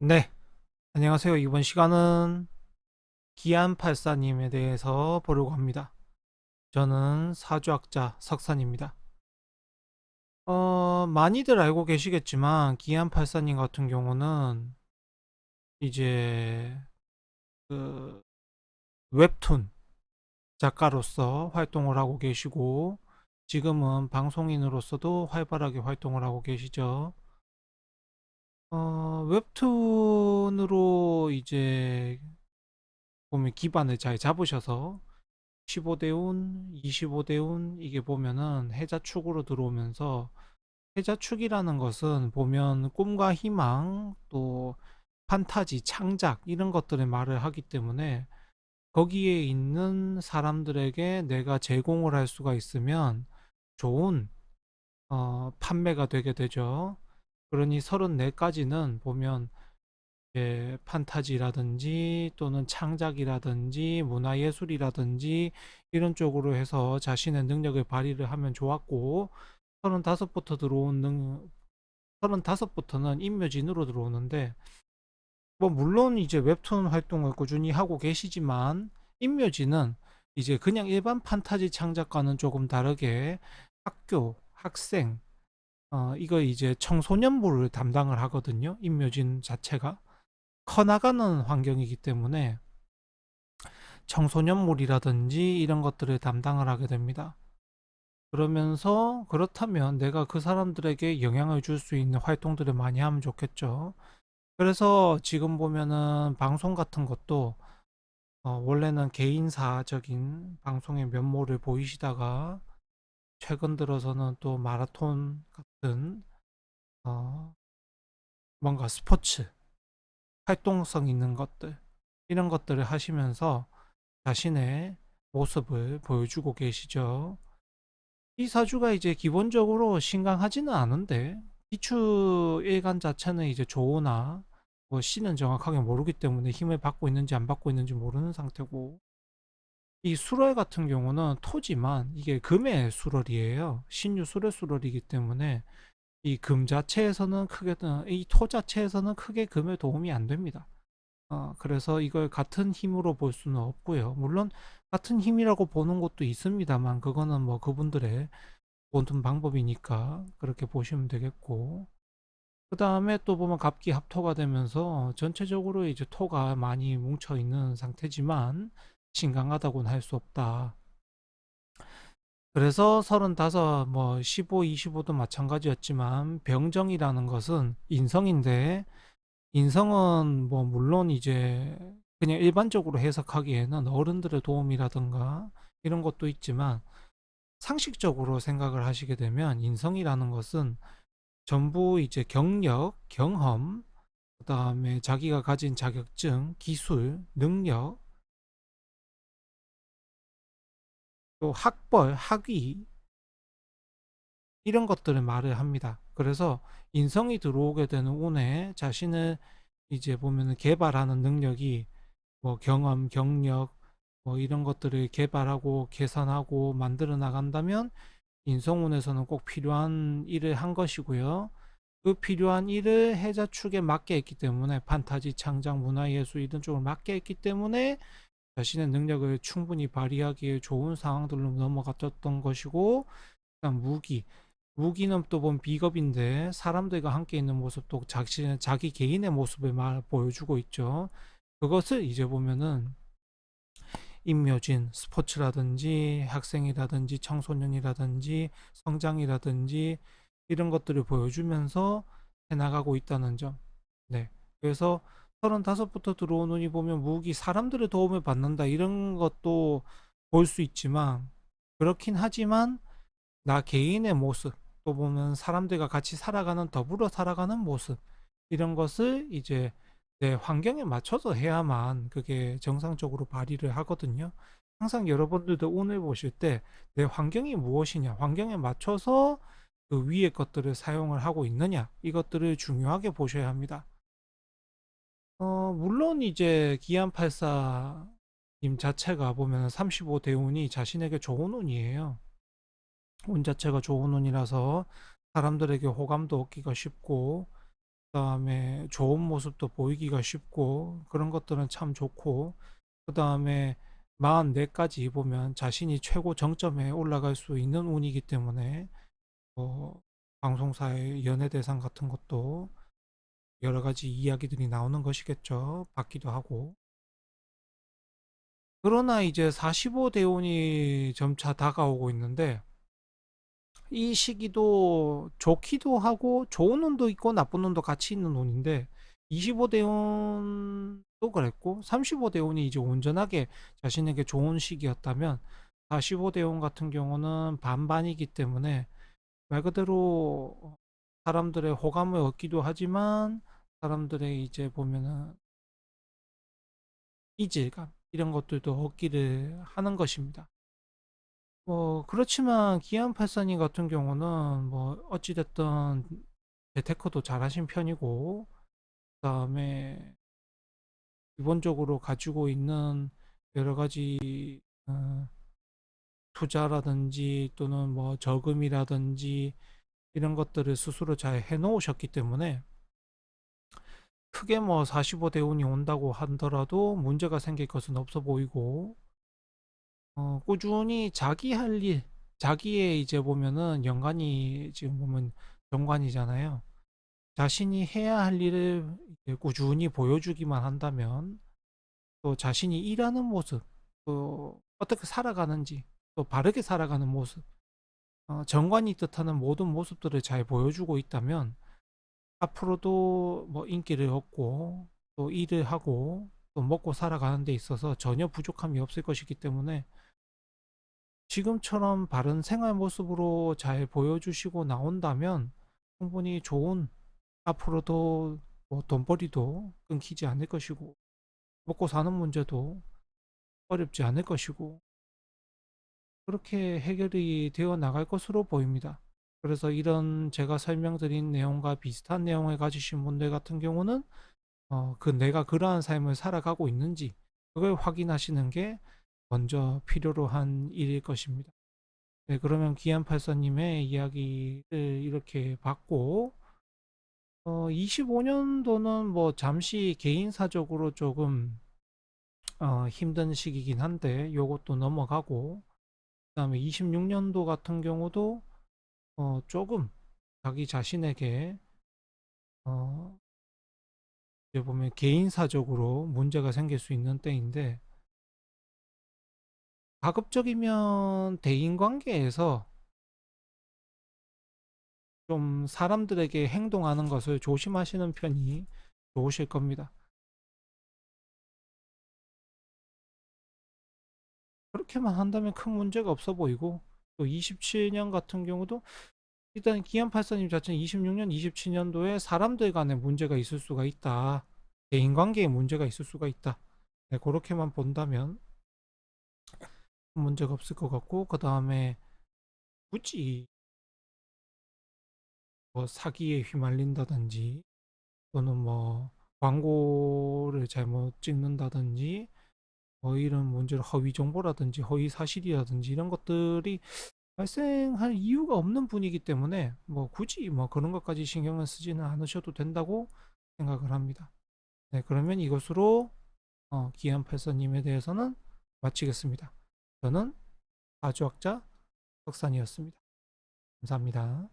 네, 안녕하세요. 이번 시간은 기안84님에 대해서 보려고 합니다. 저는 사주학자 석산입니다. 많이들 알고 계시겠지만, 기안84님 같은 경우는 이제 그 웹툰 작가로서 활동을 하고 계시고, 지금은 방송인으로서도 활발하게 활동을 하고 계시죠. 웹툰으로 이제 보면 기반을 잘 잡으셔서 15대 운, 25대 운 이게 보면은 해자축으로 들어오면서 해자축이라는 것은 보면 꿈과 희망 또 판타지, 창작 이런 것들의 말을 하기 때문에 거기에 있는 사람들에게 내가 제공을 할 수가 있으면 좋은 판매가 되게 되죠. 그러니 34까지는 보면 판타지라든지 또는 창작이라든지 문화예술이라든지 이런 쪽으로 해서 자신의 능력을 발휘를 하면 좋았고 35부터 들어온 35부터는 인묘진으로 들어오는데 뭐 물론 이제 웹툰 활동을 꾸준히 하고 계시지만 인묘진은 이제 그냥 일반 판타지 창작과는 조금 다르게 학교, 학생, 이거 이제 청소년부를 담당을 하거든요. 인묘진 자체가. 커나가는 환경이기 때문에 청소년물이라든지 이런 것들을 담당을 하게 됩니다. 그러면서 그렇다면 내가 그 사람들에게 영향을 줄 수 있는 활동들을 많이 하면 좋겠죠. 그래서 지금 보면은 방송 같은 것도 원래는 개인사적인 방송의 면모를 보이시다가 최근 들어서는 또 마라톤 같은 어, 뭔가 스포츠 활동성 있는 것들 이런 것들을 하시면서 자신의 모습을 보여주고 계시죠. 이 사주가 이제 기본적으로 신강하지는 않은데 기축 일간 자체는 이제 조나 뭐 씨는 정확하게 모르기 때문에 힘을 받고 있는지 안 받고 있는지 모르는 상태고 이 수월 같은 경우는 토지만 이게 금의 수월이에요. 신유 수월 수월이기 때문에 이 금 자체에서는 크게 이 토 자체에서는 크게 금에 도움이 안 됩니다. 그래서 이걸 같은 힘으로 볼 수는 없고요. 물론 같은 힘이라고 보는 것도 있습니다만 그거는 뭐 그분들의 보는 방법이니까 그렇게 보시면 되겠고 그 다음에 또 보면 갑기 합토가 되면서 전체적으로 이제 토가 많이 뭉쳐 있는 상태지만 신강하다고는 할 수 없다. 그래서 35, 뭐 15, 25도 마찬가지였지만 병정이라는 것은 인성인데 인성은 뭐 물론 이제 그냥 일반적으로 해석하기에는 어른들의 도움이라든가 이런 것도 있지만 상식적으로 생각을 하시게 되면 인성이라는 것은 전부 이제 경력, 경험, 그다음에 자기가 가진 자격증, 기술, 능력, 또 학벌, 학위 이런 것들을 말을 합니다. 그래서 인성이 들어오게 되는 운에 자신을 이제 보면은 개발하는 능력이 뭐 경험, 경력, 뭐 이런 것들을 개발하고 개선하고 만들어 나간다면 인성운에서는 꼭 필요한 일을 한 것이고요. 그 필요한 일을 해자축에 맞게 했기 때문에 판타지, 창작, 문화예술 이런 쪽을 맞게 했기 때문에 자신의 능력을 충분히 발휘하기에 좋은 상황들로 넘어갔던 것이고 그다음 무기는 또 보면 비겁인데 사람들과 함께 있는 모습도 자기 개인의 모습을 보여주고 있죠. 그것을 이제 보면은 인묘진, 스포츠라든지 학생이라든지 청소년이라든지 성장이라든지 이런 것들을 보여주면서 해나가고 있다는 점. 네. 그래서 35부터 들어온 운이 보면 무기 사람들의 도움을 받는다 이런 것도 볼 수 있지만 그렇긴 하지만 나 개인의 모습 또 보면 사람들과 같이 살아가는 더불어 살아가는 모습 이런 것을 이제 내 환경에 맞춰서 해야만 그게 정상적으로 발휘를 하거든요. 항상 여러분들도 운을 보실 때 내 환경이 무엇이냐, 환경에 맞춰서 그 위의 것들을 사용을 하고 있느냐, 이것들을 중요하게 보셔야 합니다. 물론 이제 기안84님 자체가 보면 35 대운이 자신에게 좋은 운이에요. 운 자체가 좋은 운이라서 사람들에게 호감도 얻기가 쉽고 그다음에 좋은 모습도 보이기가 쉽고 그런 것들은 참 좋고, 그다음에 44까지 보면 자신이 최고 정점에 올라갈 수 있는 운이기 때문에 뭐 방송사의 연예대상 같은 것도 여러 가지 이야기들이 나오는 것이겠죠. 받기도 하고. 그러나 이제 45 대운이 점차 다가오고 있는데, 이 시기도 좋기도 하고 좋은 운도 있고 나쁜 운도 같이 있는 운인데, 25 대운도 그랬고 35 대운이 이제 온전하게 자신에게 좋은 시기였다면, 45 대운 같은 경우는 반반이기 때문에 말 그대로 사람들의 호감을 얻기도 하지만 사람들의 이제 보면은 이질감 이런 것들도 얻기를 하는 것입니다. 뭐 그렇지만 기안84님 같은 경우는 뭐 어찌됐든 재테크도 잘하신 편이고, 그다음에 기본적으로 가지고 있는 여러 가지 투자라든지 또는 뭐 저금이라든지 이런 것들을 스스로 잘 해놓으셨기 때문에 크게 뭐 45 대운이 온다고 하더라도 문제가 생길 것은 없어 보이고, 꾸준히 자기 할 일, 자기의 이제 보면은 연관이 지금 보면 정관이잖아요. 자신이 해야 할 일을 이제 꾸준히 보여주기만 한다면, 또 자신이 일하는 모습, 또 어떻게 살아가는지, 또 바르게 살아가는 모습, 정관이 뜻하는 모든 모습들을 잘 보여주고 있다면 앞으로도 뭐 인기를 얻고 또 일을 하고 또 먹고 살아가는 데 있어서 전혀 부족함이 없을 것이기 때문에, 지금처럼 바른 생활 모습으로 잘 보여주시고 나온다면 충분히 좋은, 앞으로도 뭐 돈벌이도 끊기지 않을 것이고 먹고 사는 문제도 어렵지 않을 것이고 그렇게 해결이 되어 나갈 것으로 보입니다. 그래서 이런 제가 설명드린 내용과 비슷한 내용을 가지신 분들 같은 경우는 그 내가 그러한 삶을 살아가고 있는지 그걸 확인하시는 게 먼저 필요로 한 일일 것입니다. 네, 그러면 기안84님의 이야기를 이렇게 봤고, 25년도는 뭐 잠시 개인사적으로 조금 힘든 시기긴 한데 요것도 넘어가고, 그다음에 26년도 같은 경우도 조금 자기 자신에게 어, 이제 보면 개인사적으로 문제가 생길 수 있는 때인데, 가급적이면 대인관계에서 좀 사람들에게 행동하는 것을 조심하시는 편이 좋으실 겁니다. 그렇게만 한다면 큰 문제가 없어 보이고, 또 27년 같은 경우도 일단 기안84님 자체는 26년, 27년도에 사람들 간에 문제가 있을 수가 있다. 대인관계에 문제가 있을 수가 있다. 네, 그렇게만 본다면 문제가 없을 것 같고, 그 다음에 굳이 뭐 사기에 휘말린다든지 또는 뭐 광고를 잘못 찍는다든지 뭐 이런 문제로 허위 정보라든지 허위 사실이라든지 이런 것들이 발생할 이유가 없는 분이기 때문에 뭐 굳이 뭐 그런 것까지 신경을 쓰지는 않으셔도 된다고 생각을 합니다. 네, 그러면 이것으로 기안84님에 대해서는 마치겠습니다. 저는 아주학자 석산이었습니다. 감사합니다.